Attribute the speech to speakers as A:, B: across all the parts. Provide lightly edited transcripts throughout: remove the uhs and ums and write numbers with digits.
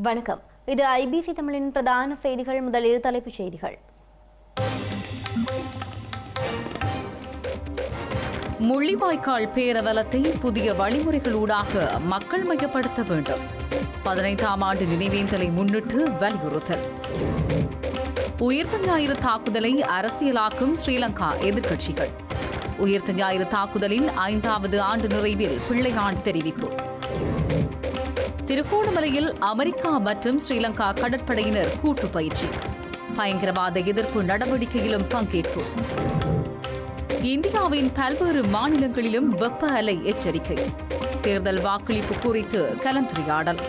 A: வணக்கம். இது ஐபிசி தமிழின் பிரதான செய்திகள். முதலில் தலைப்புச் செய்திகள்.
B: முள்ளிவாய்க்கால் பேரவலத்தை புதிய வழிமுறைகளூடாக மக்கள் மையப்படுத்த வேண்டும். 15ஆம் ஆண்டு நினைவேந்தலை முன்னிட்டு வலியுறுத்தல். உயிர்த்த ஞாயிறு தாக்குதலை அரசியலாக்கும் ஸ்ரீலங்கா எதிர்க்கட்சிகள். உயிர்த்த ஞாயிறு தாக்குதலின் 5வது ஆண்டு நிறைவில் பிள்ளையான் தெரிவிப்பு. திருகோணமலையில் அமெரிக்கா மற்றும் ஸ்ரீலங்கா கடற்படையினர் கூட்டு பயிற்சி. பயங்கரவாத எதிர்ப்பு நடவடிக்கையிலும் பங்கேற்பு. இந்தியாவின் பல்வேறு மாநிலங்களிலும் வெப்ப அலை எச்சரிக்கை. தேர்தல் வாக்களிப்பு குறித்து கலந்துரையாடல்.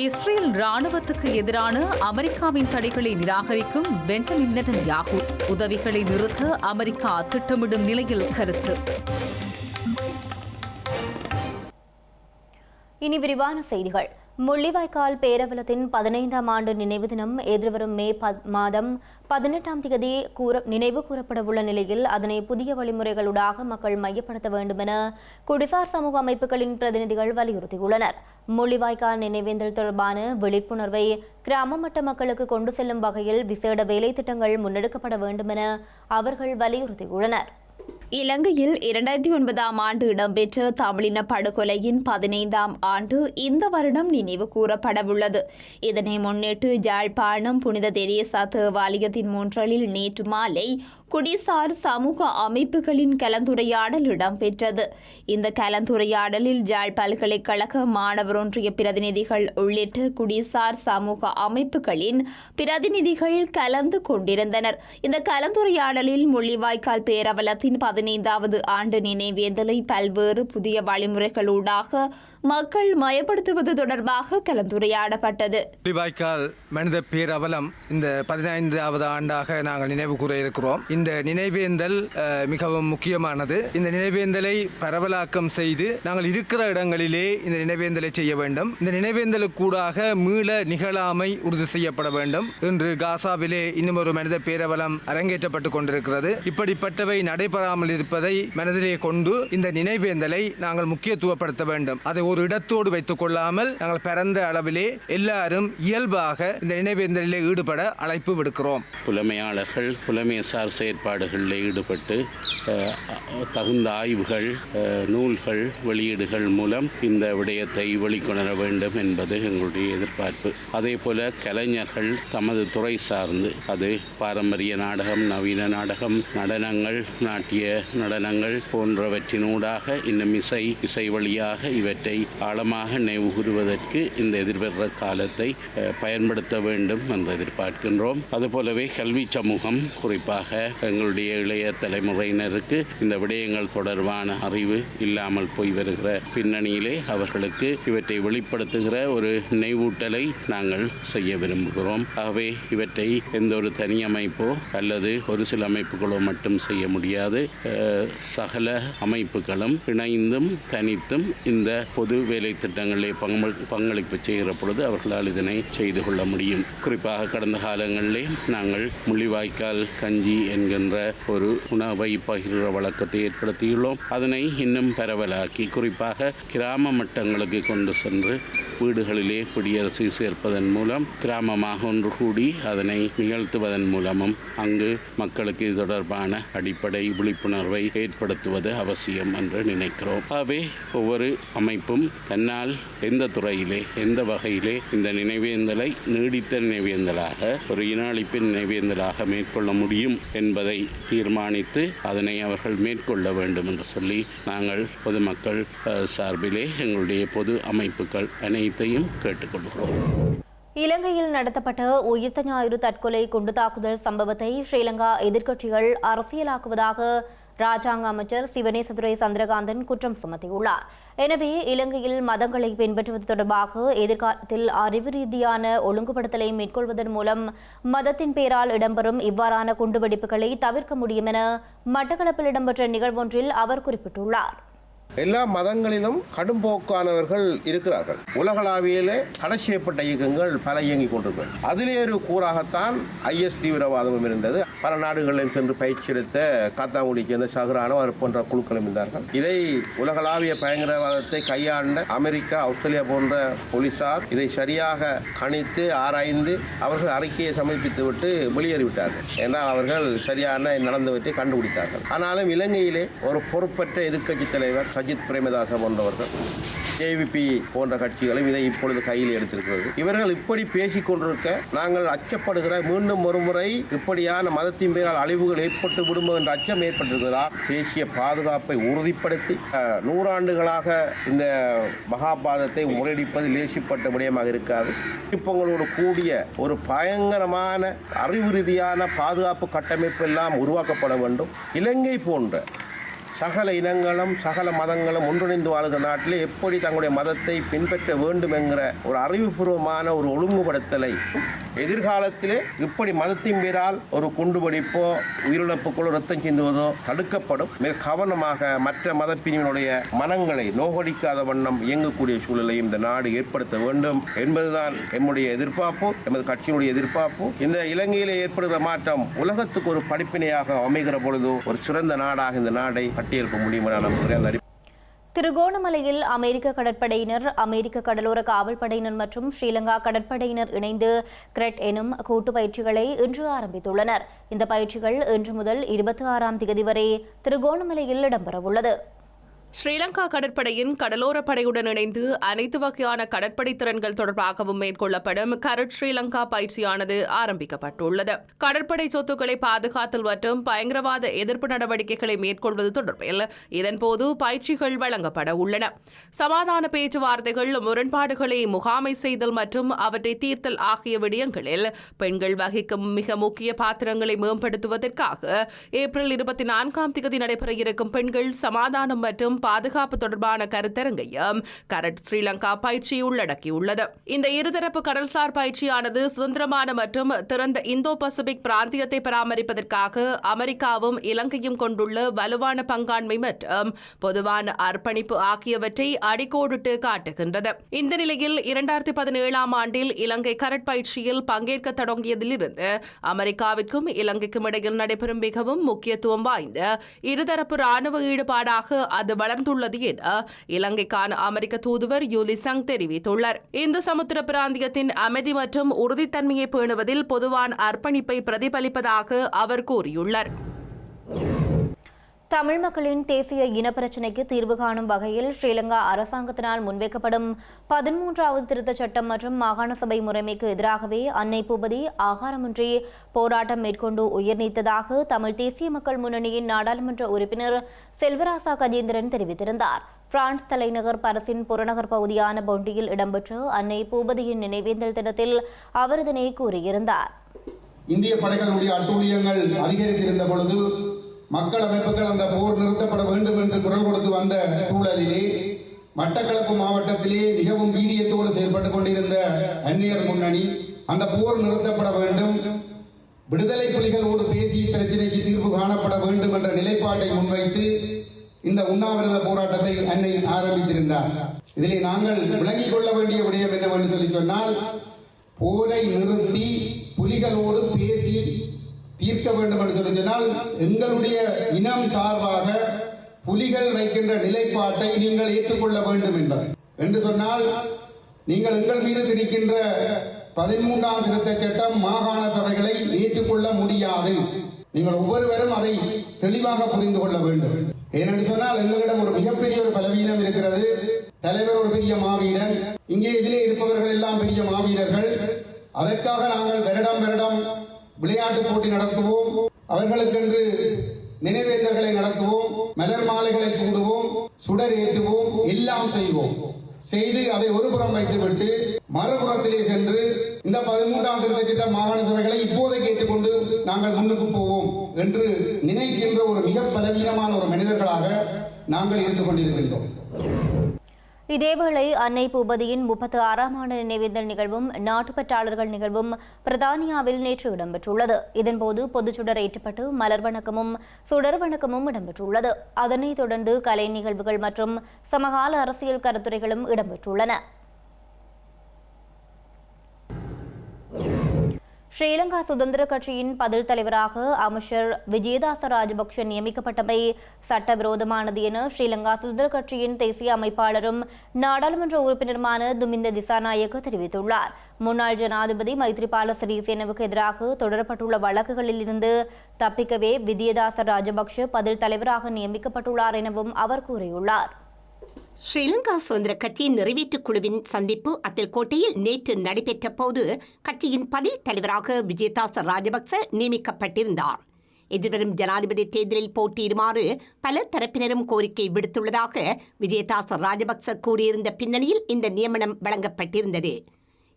B: இஸ்ரேல் ராணுவத்துக்கு எதிரான அமெரிக்காவின் தடைகளை நிராகரிக்கும் பெஞ்சமின் நெதன்யாகு. உதவிகளை நிறுத்த அமெரிக்கா திட்டமிடும் நிலையில் கருத்து.
A: இனி விரிவான செய்திகள். முள்ளிவாய்க்கால் பேரவலத்தின் 15ஆம் ஆண்டு நினைவு தினம் எதிர்வரும் மே மாதம் 18ஆம் தேதி நினைவு கூறப்படவுள்ள நிலையில் அதனை புதிய வழிமுறைகளூடாக மக்கள் மையப்படுத்த வேண்டும் என குடிசார் சமூக அமைப்புகளின் பிரதிநிதிகள் வலியுறுத்தியுள்ளனர். முள்ளிவாய்க்கால் நினைவேந்தல் தொடர்பான விழிப்புணர்வை கிராம மட்ட மக்களுக்கு கொண்டு செல்லும் வகையில் விசேட வேலை திட்டங்கள் முன்னெடுக்கப்பட வேண்டும் என அவர்கள் வலியுறுத்தியுள்ளனர்.
C: இலங்கையில் 2009ஆம் ஆண்டு இடம்பெற்ற தமிழின படுகொலையின் 15ஆம் ஆண்டு இந்த வருடம் நினைவு கூறப்படவுள்ளது. இதனை முன்னிட்டு யாழ்ப்பாணம் புனித தெரேசா தேவாலயத்தின் முன்றலில் நேற்று மாலை குடிசார் சமூக அமைப்புகளின் கலந்துரையாடல் இடம்பெற்றது. இந்த கலந்துரையாடலில் யாழ் பல்கலைக்கழக மாணவர் ஒன்றிய பிரதிநிதிகள் உள்ளிட்ட குடிசார் சமூக அமைப்புகளின் பிரதிநிதிகள் கலந்து கொண்டிருந்தனர். இந்த கலந்துரையாடலில் முள்ளிவாய்க்கால் பேரவலத்தின் 15வது ஆண்டு நினைவேந்தலை பல்வேறு புதிய வழிமுறைகளூடாக மக்கள் மயப்படுத்துவது தொடர்பாக கலந்துரையாடப்பட்டது.
D: முள்ளிவாய்க்கால் மனித பேரவலம் இந்த 15வது ஆண்டாக நாங்கள் நினைவு கூற இருக்கிறோம். இந்த நினைவேந்தல் மிகவும் முக்கியமானது. இந்த நினைவேந்தலை பரவலாக்கம் செய்து நாங்கள் இருக்கிற இடங்களிலே இந்த நினைவேந்தலை செய்ய வேண்டும். இந்த நினைவேந்தலுக்கூடாக மீள நிகழாமை உறுதி செய்யப்பட வேண்டும். இன்று காசாவிலே இன்னும் ஒரு மனித பேரவலம் அரங்கேற்றப்பட்டுக் கொண்டிருக்கிறது. இப்படிப்பட்டவை நடைபெறாமல் இருப்பதை மனதிலே கொண்டு இந்த நினைவேந்தலை நாங்கள் முக்கியத்துவப்படுத்த வேண்டும். அதை ஒரு இடத்தோடு வைத்துக் கொள்ளாமல் நாங்கள் பரந்த அளவிலே எல்லாரும் இயல்பாக இந்த நினைவேந்தலிலே ஈடுபட அழைப்பு விடுக்கிறோம்.
E: புலமையாளர்கள் புலமைசார் செயற்பாடுகளில் ஈடுபட்டு தகுந்த ஆய்வுகள், நூல்கள், வெளியீடுகள் மூலம் இந்த விடயத்தை வெளிக்கொணர வேண்டும் என்பது எங்களுடைய எதிர்பார்ப்பு. அதே போல கலைஞர்கள் தமது துறை சார்ந்து அது பாரம்பரிய நாடகம், நவீன நாடகம், நடனங்கள், நாட்டிய நடனங்கள் போன்றவற்றினூடாக இன்னும் இசை வழியாக இவற்றை ஆழமாக நினைவு கூறுவதற்கு இந்த எதிர்வர காலத்தை பயன்படுத்த வேண்டும் என்று எதிர்பார்க்கின்றோம். அதுபோலவே கல்வி சமூகம், குறிப்பாக எங்களுடைய இளைய தலைமுறையினருக்கு இந்த விடயங்கள் தொடர்பான அறிவு இல்லாமல் போய் வருகிற பின்னணியிலே அவர்களுக்கு இவற்றை வெளிப்படுத்துகிற ஒரு நினைவூட்டலை நாங்கள் செய்ய விரும்புகிறோம். ஆகவே இவற்றை எந்த ஒரு தனி அமைப்போ அல்லது ஒரு சில அமைப்புகளோ மட்டும் செய்ய முடியாது. சகல அமைப்புகளும் இணைந்தும் தனித்தும் இந்த பொது வேலை திட்டங்களிலே பங்களிப்பு செய்கிற பொழுது அவர்களால் இதனை செய்து கொள்ள முடியும். குறிப்பாக கடந்த காலங்களிலே நாங்கள் முள்ளிவாய்க்கால் கஞ்சி என்கின்ற ஒரு உணவை பகிர்கிற வழக்கத்தை ஏற்படுத்தியுள்ளோம். அதனை இன்னும் பரவலாக்கி குறிப்பாக கிராம மட்டங்களுக்கு கொண்டு சென்று வீடுகளிலே குடியரசு சேர்ப்பதன் மூலம் கிராமமாக ஒன்று கூடி அதனை நிகழ்த்துவதன் மூலமும் அங்கு மக்களுக்கு இது தொடர்பான அடிப்படை விழிப்புணர்வை ஏற்படுத்துவது அவசியம் என்று நினைக்கிறோம். ஆகவே ஒவ்வொரு அமைப்பும் தன்னால் எந்த துறையிலே எந்த வகையிலே இந்த நினைவேந்தலை நீடித்த நினைவேந்தலாக ஒரு இன அழிப்பின் நினைவேந்தலாக மேற்கொள்ள முடியும் என்பதை தீர்மானித்து அதனை அவர்கள் மேற்கொள்ள வேண்டும் என்று சொல்லி நாங்கள் பொதுமக்கள் சார்பிலே எங்களுடைய பொது அமைப்புகள் அனைத்தையும் கேட்டுக்கொள்கிறோம்.
A: இலங்கையில் நடத்தப்பட்ட உயிர்த்த ஞாயிறு தற்கொலை குண்டு தாக்குதல் சம்பவத்தை ஸ்ரீலங்கா எதிர்க்கட்சிகள் அரசியலாக்குவதாக ராஜாங்க அமைச்சர் சிவனேசதுரை சந்திரகாந்தன் குற்றம் சுமத்தியுள்ளார். எனவே இலங்கையில் மதங்களை பின்பற்றுவது தொடர்பாக எதிர்காலத்தில் அறிவு ரீதியான ஒழுங்குபடுத்தலை மேற்கொள்வதன் மூலம் மதத்தின் பெயரால் இடம்பெறும் இவ்வாறான குண்டுவெடிப்புகளை தவிர்க்க முடியும் என மட்டக்களப்பில் இடம்பெற்ற நிகழ்வொன்றில் அவர் குறிப்பிட்டுள்ளார்.
F: எல்லா மதங்களிலும் கடும்போக்கானவர்கள் இருக்கிறார்கள். உலகளாவியிலே தடை செய்யப்பட்ட இயக்கங்கள் பல இயங்கிக் கொண்டிருக்கிறது. அதிலே ஒரு கூறாகத்தான் IS தீவிரவாதமும் இருந்தது. பல நாடுகளில் சென்று பயிற்சி எடுத்த காத்தாங்குடியை சேர்ந்த சஹ்ரானோ அது போன்ற குழுக்களும் இருந்தார்கள். இதை உலகளாவிய பயங்கரவாதத்தை கையாண்ட அமெரிக்கா, ஆஸ்திரேலியா போன்ற போலீசார் இதை சரியாக கணித்து ஆராய்ந்து அவர்கள் அறிக்கையை சமர்ப்பித்துவிட்டு வெளியேறிவிட்டார்கள். ஏன்னா அவர்கள் சரியான நடந்தவற்றை கண்டுபிடித்தார்கள். ஆனாலும் இலங்கையிலே ஒரு பொறுப்பற்ற எதிர்க்கட்சி தலைவர் சஜித் பிரேமதாச போன்றவர்கள், JVP போன்ற கட்சிகளும் இதை இப்பொழுது கையில் எடுத்திருக்கிறது. இவர்கள் இப்படி பேசிக் கொண்டிருக்க நாங்கள் அச்சப்படுகிற மீண்டும் ஒருமுறை இப்படியான மதத்தின் பேரால் அழிவுகள் ஏற்பட்டு விடுமோ என்ற அச்சம் ஏற்பட்டிருக்கிறதா? தேசிய பாதுகாப்பை உறுதிப்படுத்தி 100 ஆண்டுகளாக இந்த மகாபாரதத்தை முறையடிப்பது லேசிப்பட்ட விடயமாக இருக்காது. இப்பங்களோடு கூடிய ஒரு பயங்கரமான அறிவு ரீதியான பாதுகாப்பு கட்டமைப்பு எல்லாம் உருவாக்கப்பட வேண்டும். இலங்கை போன்ற சகல இனங்களும் சகல மதங்களும் ஒன்றிணைந்து வாழ்கிற நாட்டில் எப்படி தங்களுடைய மதத்தை பின்பற்ற வேண்டும் என்கிற ஒரு அறிவுபூர்வமான ஒரு ஒழுங்குபடுத்தலை எதிர்காலத்திலே இப்படி மதத்தின் பேரால் ஒரு குண்டுவெடிப்போ உயிரிழப்புகளோ ரத்தம் சிந்துவதோ தடுக்கப்படும். மிக கவனமாக மற்ற மதப்பிரிவினுடைய மனங்களை நோகடிக்காத வண்ணம் இயங்கக்கூடிய சூழலை இந்த நாடு ஏற்படுத்த வேண்டும் என்பதுதான் எம்முடைய எதிர்பார்ப்பு, எமது கட்சியினுடைய எதிர்பார்ப்பு. இந்த இலங்கையிலே ஏற்படுகிற மாற்றம் உலகத்துக்கு ஒரு படிப்பினையாக அமைகிற பொழுது ஒரு சிறந்த நாடாக இந்த நாடை கட்டியெழுப்ப முடியும் என நம்புகிறேன்.
A: திருகோணமலையில் அமெரிக்க கடற்படையினர், அமெரிக்க கடலோர காவல்படையினர் மற்றும் ஸ்ரீலங்கா கடற்படையினர் இணைந்து கிரெட் எனும் கூட்டு பயிற்சிகளை இன்று ஆரம்பித்துள்ளனர். இந்த பயிற்சிகள் இன்று முதல் 26ஆம் தேதி வரை திருகோணமலையில் இடம்பெறவுள்ளது.
G: ஸ்ரீலங்கா கடற்படையின் கடலோர படையுடன் இணைந்து அனைத்து வகையான கடற்படை திறன்கள் தொடர்பாகவும் மேற்கொள்ளப்படும் கரட் ஸ்ரீலங்கா பயிற்சியானது ஆரம்பிக்கப்பட்டுள்ளது. கடற்படை சொத்துக்களை பாதுகாத்தல் மற்றும் பயங்கரவாத எதிர்ப்பு நடவடிக்கைகளை மேற்கொள்வது தொடர்பில் இதன்போது பயிற்சிகள் வழங்கப்பட உள்ளன. சமாதான பேச்சுவார்த்தைகள், முரண்பாடுகளை முகாமை செய்தல் மற்றும் அவற்றை தீர்த்தல் ஆகிய விடயங்களில் பெண்கள் வகிக்கும் மிக முக்கிய பாத்திரங்களை மேம்படுத்துவதற்காக ஏப்ரல் 24ஆம் தேதி நடைபெற இருக்கும் பெண்கள் சமாதானம் மற்றும் பாதுகாப்பு தொடர்பான கருத்தரங்கையும் கரட் ஸ்ரீலங்கா பயிற்சி உள்ளடக்கியுள்ளது. இந்த இருதரப்பு கடல்சார் பயிற்சியானது சுதந்திரமான மற்றும் திறந்த இந்தோ பசிபிக் பிராந்தியத்தை பராமரிப்பதற்காக அமெரிக்காவும் இலங்கையும் கொண்டுள்ள வலுவான பங்காண்மை மற்றும் பொதுவான அர்ப்பணிப்பு ஆகியவற்றை அடிக்கோடிட்டு காட்டுகின்றது. இந்த நிலையில் 2017ஆம் ஆண்டில் இலங்கை கரட் பயிற்சியில் பங்கேற்க தொடங்கியதிலிருந்து அமெரிக்காவிற்கும் இலங்கைக்கும் இடையில் நடைபெறும் மிகவும் முக்கியத்துவம் வாய்ந்த இருதரப்பு ராணுவ ஈடுபாடாக அது வளர்ந்துள்ளது என இலங்கைக்கான அமெரிக்க தூதுவர் யூலி சங் தெரிவித்துள்ளார். இந்து சமுத்திர பிராந்தியத்தின் அமைதி மற்றும் உறுதித்தன்மையை பேணுவதில் பொதுவான அர்ப்பணிப்பை பிரதிபலிப்பதாக அவர் கூறியுள்ளார்.
A: தமிழ் மக்களின் தேசிய இனப்பிரச்சினைக்கு தீர்வு காணும் வகையில் ஸ்ரீலங்கா அரசாங்கத்தினால் முன்வைக்கப்படும் 13வது திருத்தச் சட்டம் மற்றும் மாகாண சபை முறைமைக்கு எதிராகவே அன்னை பூபதி ஆகாரமின்றி போராட்டம் மேற்கொண்டு உயிர் நீத்ததாக தமிழ் தேசிய மக்கள் முன்னணியின் நாடாளுமன்ற உறுப்பினர் செல்வராசா கஜேந்திரன் தெரிவித்திருந்தார். பிரான்ஸ் தலைநகர் பாரிஸின் புறநகர் பகுதியான பொண்டியில் இடம்பெற்ற அன்னை பூபதியின் நினைவேந்தல் தினத்தில் அவர் இதனை கூறியிருந்தார்.
H: இந்திய படைகளுடைய அட்டூழியங்கள் அதிகரித்திருந்த பொழுது மக்கள் அமைப்புகள் அந்த போர் நிறுத்தப்பட வேண்டும் என்று குரல் கொடுத்து வந்த சூழலிலே மட்டக்களப்பு மாவட்டத்திலே மிகவும் வீரியத்தோடு செயல்பட்டுக் கொண்டிருந்த அந்நியர் முன்னணி அந்த போர் நிறுத்தப்பட வேண்டும், விடுதலை புலிகளோடு பேசி பிரச்சினைக்கு தீர்வு காணப்பட வேண்டும் என்ற நிலைப்பாட்டை முன்வைத்து இந்த உண்ணாவிரத போராட்டத்தை அன்னை ஆரம்பித்திருந்தார். இதிலே நாங்கள் விளங்கிக் கொள்ள வேண்டிய விடயம் என்னவென்று சொல்லி சொன்னால், போரை நிறுத்தி புலிகளோடு பேசி தீர்க்க வேண்டும் என்று சொல்லி சொன்னால் எங்களுடைய இனம் சார்பாக புலிகள் வைக்கின்ற நிலைப்பாட்டை நீங்கள் ஏற்றுக்கொள்ள வேண்டும் என்பது என்று சொன்னால், நீங்கள் எங்கள் மீது திணிக்கின்ற 13ஆம் திருத்தச் சட்டம் மாகாண சபைகளை ஏற்றுக்கொள்ள முடியாது. நீங்கள் ஒவ்வொருவரும் அதை தெளிவாக புரிந்து கொள்ள வேண்டும். ஏனென்று சொன்னால் எங்களிடம் ஒரு மிகப்பெரிய ஒரு பலவீனம் இருக்கிறது. தலைவர் ஒரு பெரிய மாவீரன், இங்கே இதிலே இருப்பவர்கள் எல்லாம் பெரிய மாவீரர்கள். அதற்காக நாங்கள் வருடம் விளையாட்டு போட்டி நடத்துவோம், அவர்களுக்கென்று நினைவேந்தல்களை நடத்துவோம், மலர் மாலைகளை சூடுவோம், சுடர் ஏற்றுவோம், எல்லாம் செய்து அதை ஒரு புறம் வைத்துவிட்டு மறுபுறத்திலே சென்று இந்த 13ஆம் திருத்தச் சட்ட மாகாண சபைகளை இப்போதைக்கு ஏற்றுக்கொண்டு நாங்கள் முன்னுக்கு போவோம் என்று நினைக்கின்ற ஒரு மிக பலவீனமான ஒரு மனிதர்களாக நாங்கள் இருந்து கொண்டிருக்கின்றோம்.
A: இதேவேளை அன்னை பூபதியின் 36ஆம் ஆண்டு நினைவேந்தல் நிகழ்வும் நாட்டுப்பற்றாளர்கள் நிகழ்வும் பிரதானியாவில் நேற்று இடம்பெற்றுள்ளது. இதன்போது பொதுச்சுடர் ஏற்றப்பட்டு மலர் வணக்கமும் சுடர் வணக்கமும் இடம்பெற்றுள்ளது. அதனைத் தொடர்ந்து கலை நிகழ்வுகள் மற்றும் சமகால அரசியல் கருத்துரைகளும் இடம்பெற்றுள்ளன. ஸ்ரீலங்கா சுதந்திர கட்சியின் பதில் தலைவராக அமைச்சர் விஜயதாச ராஜபக்ஷ நியமிக்கப்பட்டமை சட்டவிரோதமானது என ஸ்ரீலங்கா சுதந்திர கட்சியின் தேசிய அமைப்பாளரும் நாடாளுமன்ற உறுப்பினருமான துமிந்த திசாநாயக்க தெரிவித்துள்ளார். முன்னாள் ஜனாதிபதி மைத்ரிபால சிறிசேனவுக்கு எதிராக தொடரப்பட்டுள்ள வழக்குகளில் இருந்து தப்பிக்கவே விஜயதாச ராஜபக்ஷ பதில் தலைவராக நியமிக்கப்பட்டுள்ளார் எனவும் அவர் கூறியுள்ளார்.
I: ஸ்ரீலங்கா சுதந்திர கட்சியின் நிறைவேற்றுக் குழுவின் சந்திப்பு அத்தல்கோட்டையில் நேற்று நடைபெற்ற போது கட்சியின் பதில் தலைவராக விஜயதாச ராஜபக்ச நியமிக்கப்பட்டிருந்தார். எதிர்வரும் ஜனாதிபதி தேர்தலில் போட்டியிடுமாறு பல தரப்பினரும் கோரிக்கை விடுத்துள்ளதாக விஜயதாச ராஜபக்ச கூறியிருந்த பின்னணியில் இந்த நியமனம் வழங்கப்பட்டிருந்தது.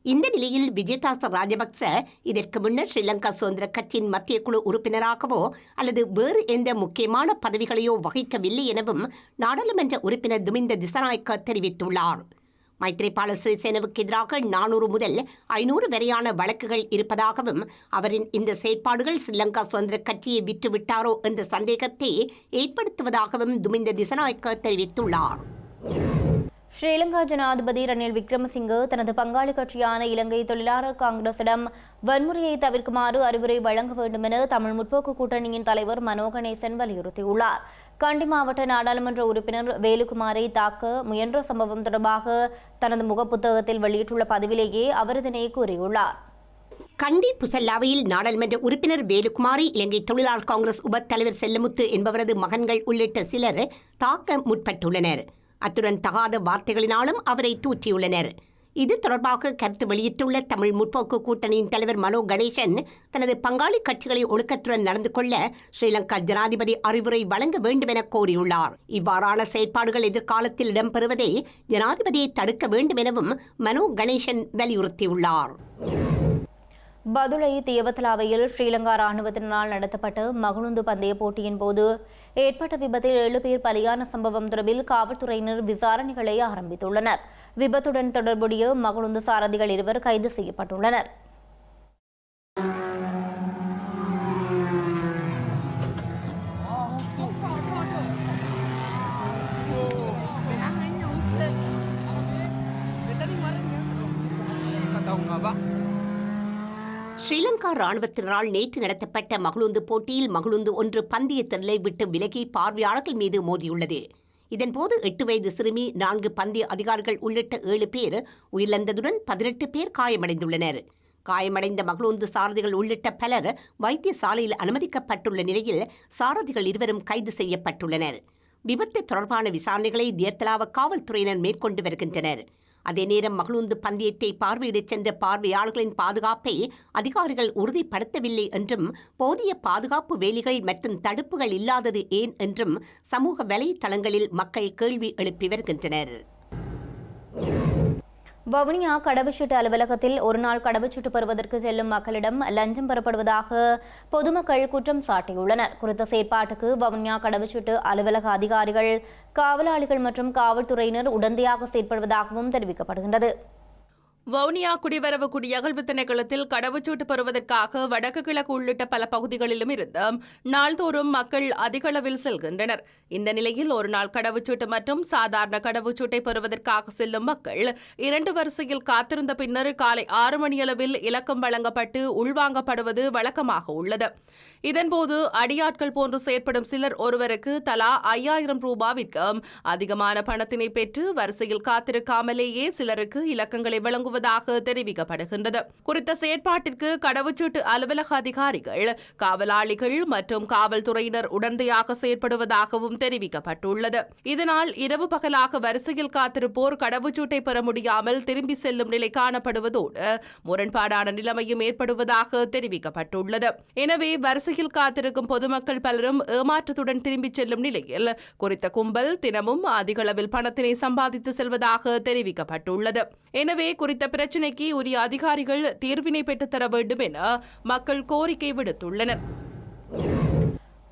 I: இந்த நிலையில் விஜயதாச ராஜபக்ச இதற்கு முன்னர் ஸ்ரீலங்கா சுதந்திர கட்சியின் மத்திய குழு உறுப்பினராகவோ அல்லது வேறு எந்த முக்கியமான பதவிகளையோ வகிக்கவில்லை எனவும் நாடாளுமன்ற உறுப்பினர் துமிந்த திசாநாயக்க தெரிவித்துள்ளார். மைத்ரிபால சிறிசேனவுக்கு எதிராக 400 முதல் 500 வரையான வழக்குகள் இருப்பதாகவும் அவரின் இந்த செயற்பாடுகள் ஸ்ரீலங்கா சுதந்திர கட்சியை விட்டுவிட்டாரோ என்ற சந்தேகத்தை ஏற்படுத்துவதாகவும் துமிந்த திசாநாயக்க தெரிவித்துள்ளார்.
A: ஸ்ரீலங்கா ஜனாதிபதி ரணில் விக்ரமசிங்கே தனது பங்காளி கட்சியான இலங்கை தொழிலாளர் காங்கிரசிடம் வன்முறையை தவிர்க்குமாறு அறிவுரை வழங்க வேண்டும் என தமிழ் முற்போக்கு கூட்டணியின் தலைவர் மனோ கணேசன் வலியுறுத்தியுள்ளார். கண்டி மாவட்ட நாடாளுமன்ற உறுப்பினர் வேலுக்குமாரை தாக்க முயன்ற சம்பவம் தொடர்பாக தனது முகப்புத்தகத்தில் வெளியிட்டுள்ள பதிவிலேயே அவர் இதனை கூறியுள்ளார்.
I: கண்டி புசல்லாவையில் நாடாளுமன்ற உறுப்பினர் வேலுக்குமாரை இலங்கை தொழிலாளர் காங்கிரஸ் உப தலைவர் செல்லமுத்து என்பவரது மகன்கள் உள்ளிட்ட சிலர் தாக்க முற்பட்டுள்ளனர். அத்துடன் தகாத வார்த்தைகளினாலும் அவரை தூற்றியுள்ளனர். இது தொடர்பாக கருத்து வெளியிட்டுள்ள தமிழ் முற்போக்கு கூட்டணியின் தலைவர் மனோ கணேசன் தனது பங்காளி கட்சிகளை ஒழுக்கத்துடன் நடந்து கொள்ள ஸ்ரீலங்கா ஜனாதிபதி அறிவுரை வழங்க வேண்டும் என கோரியுள்ளார். இவ்வாறான செயற்பாடுகள் எதிர்காலத்தில் இடம்பெறுவதை ஜனாதிபதியை தடுக்க வேண்டும் எனவும் மனோ கணேசன் வலியுறுத்தியுள்ளார்.
A: பதுளை தேவத்தலாவையில் ஸ்ரீலங்கா ராணுவத்தினால் நடத்தப்பட்ட மகுழுந்து பந்தய போட்டியின் போது ஏற்பட்ட விபத்தில் 7 பேர் பலியான சம்பவம் தொடர்பில் காவல்துறையினர் விசாரணைகளை ஆரம்பித்துள்ளனர். விபத்துடன் தொடர்புடைய மகுழுந்து சாரதிகள் 2 கைது செய்யப்பட்டுள்ளனர்.
I: ஸ்ரீலங்கா ராணுவத்தினரால் நேற்று நடத்தப்பட்ட மகுழுந்து போட்டியில் மகுழுந்து ஒன்று பந்தய திரளை விட்டு விலகி பார்வையாளர்கள் மீது மோதியுள்ளது. இதன்போது 8 வயது சிறுமி 4 பந்தய அதிகாரிகள் உள்ளிட்ட 7 பேர் உயிரிழந்ததுடன் 18 பேர் காயமடைந்துள்ளனர். காயமடைந்த மகுழுந்து சாரதிகள் உள்ளிட்ட பலர் வைத்தியசாலையில் அனுமதிக்கப்பட்டுள்ள நிலையில் சாரதிகள் 2 கைது செய்யப்பட்டுள்ளனர். விபத்து தொடர்பான விசாரணைகளை தியத்தலாவ காவல்துறையினர் மேற்கொண்டு வருகின்றனர். அதே நேரம் மகுழுந்து பந்தயத்தை பார்வையிடச் சென்ற பார்வையாளர்களின் பாதுகாப்பை அதிகாரிகள் உறுதிப்படுத்தவில்லை என்றும் போதிய பாதுகாப்பு வேலிகள் மற்றும் தடுப்புகள் இல்லாதது ஏன் என்றும் சமூக வலைத்தளங்களில் மக்கள் கேள்வி எழுப்பி வருகின்றனர்.
A: வவுனியா கடவுச்சீட்டு அலுவலகத்தில் ஒருநாள் கடவுச்சீட்டு பெறுவதற்கு செல்லும் மக்களிடம் லஞ்சம் பெறப்படுவதாக பொதுமக்கள் குற்றம் சாட்டியுள்ளனர். குறித்த செயற்பாட்டுக்கு வவுனியா கடவுச்சீட்டு அலுவலக அதிகாரிகள், காவலாளிகள் மற்றும் காவல்துறையினர் உடந்தையாக செயற்படுவதாகவும் தெரிவிக்கப்படுகின்றது.
G: வவுனியா குடிவரவு குடியகழ்வு திணைக்களத்தில் கடவுச்சீட்டு பெறுவதற்காக வடக்கு கிழக்கு உள்ளிட்ட பல பகுதிகளிலும் இருந்து நாள்தோறும் மக்கள் அதிக அளவில் செல்கின்றனர். இந்த நிலையில் ஒருநாள் கடவுச்சீட்டு மற்றும் சாதாரண கடவுச்சீட்டை பெறுவதற்காக செல்லும் மக்கள் 2 வரிசையில் காத்திருந்த பின்னர் காலை 6 மணியளவில் இலக்கம் வழங்கப்பட்டு உள்வாங்கப்படுவது வழக்கமாக உள்ளது. இதன்போது அடியாட்கள் போன்று செயற்படும் சிலர் ஒருவருக்கு தலா 5000 ரூபாவிற்கும் அதிகமான பணத்தினை பெற்று வரிசையில் காத்திருக்காமலேயே சிலருக்கு இலக்கங்களை வழங்குவதாக தெரிவிக்கப்படுகின்றது. குறித்த செயற்பாட்டிற்கு கடவுச்சீட்டு அலுவலக அதிகாரிகள், காவலாளிகள் மற்றும் காவல்துறையினர் உடந்தையாக செயற்படுவதாகவும் தெரிவிக்கப்பட்டுள்ளது. இதனால் இரவு பகலாக வரிசையில் காத்திருப்போர் கடவுச்சீட்டை பெற முடியாமல் திரும்பி செல்லும் நிலை காணப்படுவதோடு முரண்பாடான நிலைமையும் ஏற்படுவதாக தெரிவிக்கப்பட்டுள்ளது. எனவே வரிசையில் காத்திருக்கும் பொதுமக்கள் பலரும் ஏமாற்றத்துடன் திரும்பிச் செல்லும் நிலையில் குறித்த கும்பல் தினமும் அதிக அளவில் பணத்தினை சம்பாதித்து செல்வதாக தெரிவிக்கப்பட்டுள்ளது. எனவே குறித்த பிரச்சினைக்கு உரிய அதிகாரிகள் தீர்வினை பெற்றுத்தர வேண்டும் என மக்கள் கோரிக்கை விடுத்துள்ளனர்.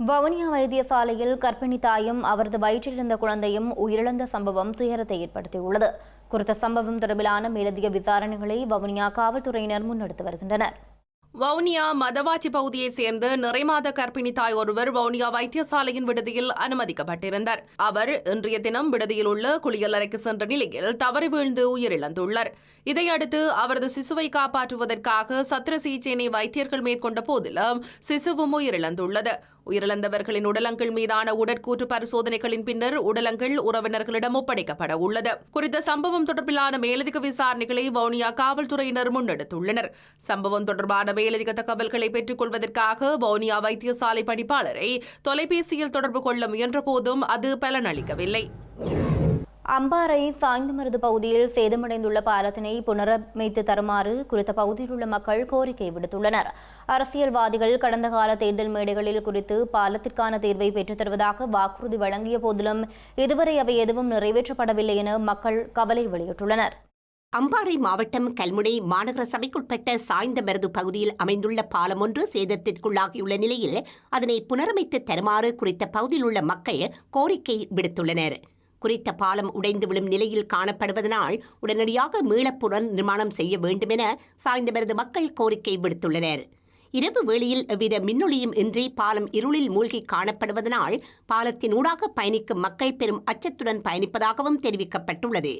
A: வவுனியா வைத்தியசாலையில் கர்ப்பிணி தாயும் அவரது வயிற்றில் இருந்த குழந்தையும் உயிரிழந்த சம்பவம் துயரத்தை ஏற்படுத்தியுள்ளது. குறித்த சம்பவம் தொடர்பிலான மேலதிக விசாரணைகளை வவுனியா காவல்துறையினர் முன்னெடுத்து வருகின்றனர்.
G: வவுனியா மதவாச்சி பகுதியைச் சேர்ந்த நிறைமாத கர்ப்பிணி தாய் ஒருவர் வவுனியா வைத்தியசாலையின் விடுதியில் அனுமதிக்கப்பட்டிருந்தார். அவர் இன்றைய தினம் விடுதியில் உள்ள குளியலறைக்கு சென்ற நிலையில் தவறி வீழ்ந்து உயிரிழந்துள்ளார். இதையடுத்து அவரது சிசுவை காப்பாற்றுவதற்காக சத்திர சிகிச்சையினை வைத்தியர்கள் மேற்கொண்ட போதிலும் சிசுவும் உயிரிழந்துள்ளது. உயிரிழந்தவர்களின் உடலங்கள் மீதான உடற்கூற்று பரிசோதனைகளின் பின்னர் உடலங்கள் உறவினர்களிடம் ஒப்படைக்கப்பட உள்ளது. குறித்த சம்பவம் தொடர்பிலான மேலதிக விசாரணைகளை வவுனியா காவல்துறையினர் முன்னெடுத்துள்ளனர். சம்பவம் தொடர்பான மேலதிக தகவல்களை பெற்றுக் கொள்வதற்காக வவுனியா வைத்தியசாலை பணிப்பாளரை தொலைபேசியில் தொடர்பு கொள்ள முயன்ற போதும் அது பலனளிக்கவில்லை.
A: அம்பாறை சாய்ந்தமருது பகுதியில் சேதமடைந்துள்ள பாலத்தினை புனரமைத்து தருமாறு குறித்த பகுதியில் உள்ள மக்கள் கோரிக்கை விடுத்துள்ளனர். அரசியல்வாதிகள் கடந்த கால தேர்தல் மேடைகளில் குறித்து பாலத்திற்கான தீர்வை பெற்றுத் தருவதாக வாக்குறுதி வழங்கிய போதிலும் இதுவரை அவை எதுவும் நிறைவேற்றப்படவில்லை என மக்கள் கவலை வெளியிட்டுள்ளனர்.
I: அம்பாறை மாவட்டம் கல்முனை மாநகர சபைக்குட்பட்ட சாய்ந்தமருது பகுதியில் அமைந்துள்ள பாலம் ஒன்று சேதத்திற்குள்ளாகியுள்ள நிலையில் அதனை புனரமைத்து தருமாறு குறித்த பகுதியில் உள்ள மக்கள் கோரிக்கை விடுத்துள்ளனர். குறித்த பாலம் உடைந்து விழும் நிலையில் காணப்படுவதனால் உடனடியாக மீளப்புனர் நிர்மாணம் செய்ய வேண்டும் என சாய்ந்தமருது மக்கள் கோரிக்கை விடுத்துள்ளனர். இரவு வேளையில் எவ்வித மின்னொளியும் இன்றி பாலம் இருளில் மூழ்கி காணப்படுவதனால் பாலத்தின் ஊடாக பயணிக்கும் மக்கள் பெரும் அச்சத்துடன் பயணிப்பதாகவும் தெரிவிக்கப்பட்டுள்ளது.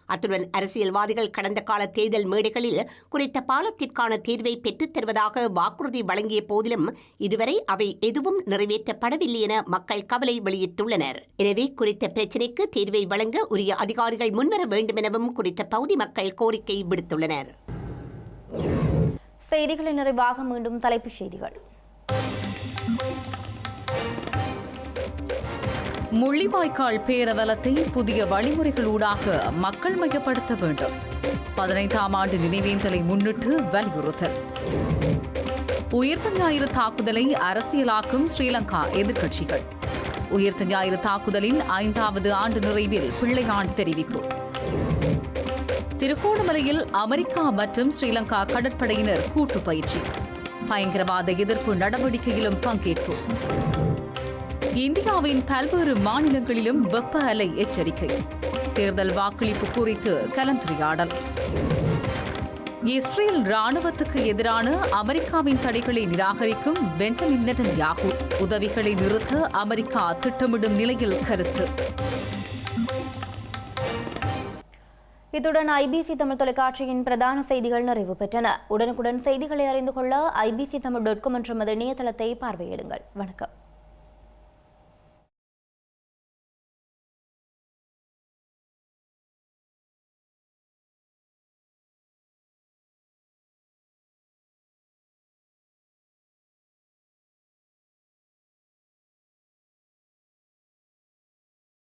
I: அத்துடன் அரசியல்வாதிகள் கடந்த கால தேர்தல் மேடைகளில் குறித்த பாலத்திற்கான தீர்வை பெற்றுத் தருவதாக வாக்குறுதி வழங்கிய போதிலும் இதுவரை அவை எதுவும் நிறைவேற்றப்படவில்லை என மக்கள் கவலை வெளியிட்டுள்ளனர். எனவே குறித்த பிரச்சினைக்கு தீர்வை வழங்க உரிய அதிகாரிகள் முன்வர வேண்டும் எனவும் குறித்த பகுதி மக்கள் கோரிக்கை விடுத்துள்ளனர்.
A: செய்திகளின் நிறைவாக மீண்டும் தலைப்புச் செய்திகள்.
B: முள்ளிவாய்க்கால் பேரவலத்தை புதிய வழிமுறைகளூடாக மக்கள் மையப்படுத்த வேண்டும். 15ஆம் ஆண்டு நினைவேந்தலை முன்னிட்டு வலியுறுத்தல். உயிர்த்த ஞாயிறு தாக்குதலை அரசியலாக்கும் ஸ்ரீலங்கா எதிர்க்கட்சிகள். உயிர்த்த ஞாயிறு தாக்குதலின் 5வது ஆண்டு நிறைவில் பிள்ளையான் தெரிவிப்பு. திருகோணமலையில் அமெரிக்கா மற்றும் ஸ்ரீலங்கா கடற்படையினர் கூட்டு பயிற்சி. பயங்கரவாத எதிர்ப்பு நடவடிக்கையிலும் பங்கேற்பு. இந்தியாவின் பல்வேறு மாநிலங்களிலும் வெப்ப அலை எச்சரிக்கை. தேர்தல் வாக்களிப்பு குறித்து கலந்துரையாடல். இஸ்ரேல் ராணுவத்துக்கு எதிரான அமெரிக்காவின் தடைகளை நிராகரிக்கும் பெஞ்சமின் நெதன்யாகு. உதவிகளை நிறுத்த அமெரிக்கா திட்டமிடும் நிலையில் கருத்து.
A: இத்துடன் ஐபிசி தமிழ் தொலைக்காட்சியின் பிரதான செய்திகள் நிறைவு பெற்றன. உடனுக்குடன் செய்திகளை அறிந்து கொள்ள IBCTamil.com என்ற இணையதளத்தை பார்வையிடுங்கள். வணக்கம்.